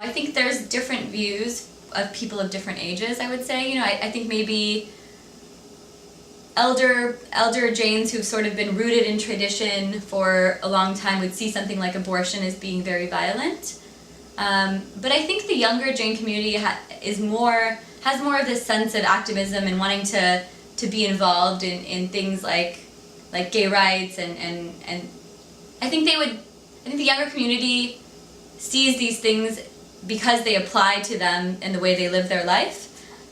I think there's different views of people of different ages, I would say. I think maybe elder Jains who've sort of been rooted in tradition for a long time would see something like abortion as being very violent. But I think the younger Jain community has more of this sense of activism and wanting to be involved in things like gay rights and I think the younger community sees these things because they apply to them in the way they live their life.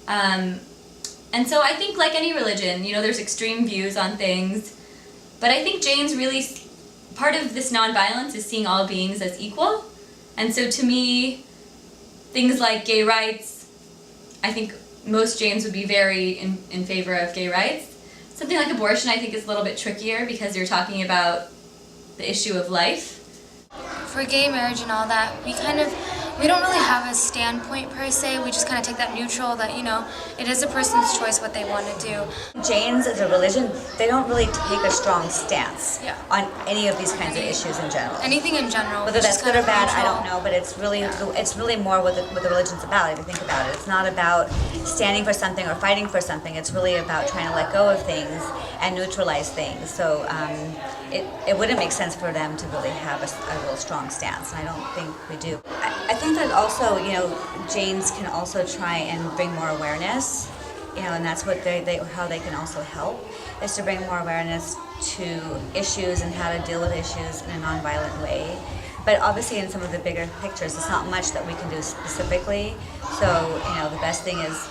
And so I think, like any religion, there's extreme views on things, but I think Jains really, part of this nonviolence is seeing all beings as equal. And so to me, things like gay rights, I think most Jains would be very in favor of gay rights. Something like abortion I think is a little bit trickier because you're talking about the issue of life. For gay marriage and all that, we don't really have a standpoint per se. We just kind of take that neutral that, it is a person's choice what they want to do. Jains as a religion, they don't really take a strong stance on any of these kinds of issues in general. Anything in general. Whether that's good or bad, I don't know, but it's really more what the religion's about, if you think about it. It's not about standing for something or fighting for something. It's really about trying to let go of things and neutralize things. So it wouldn't make sense for them to really have a real strong stance, and I don't think we do. I think that also, Jains can also try and bring more awareness, and that's what how they can also help, is to bring more awareness to issues and how to deal with issues in a nonviolent way. But obviously in some of the bigger pictures, it's not much that we can do specifically. So, the best thing is,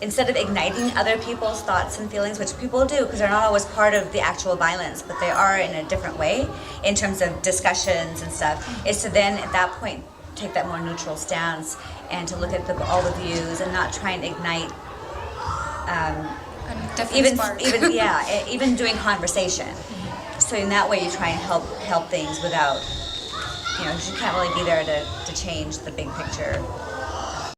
instead of igniting other people's thoughts and feelings, which people do because they're not always part of the actual violence, but they are in a different way in terms of discussions and stuff, is to then at that point take that more neutral stance and to look at all the views and not try and ignite even doing conversation. So in that way you try and help things without, you can't really be there to change the big picture.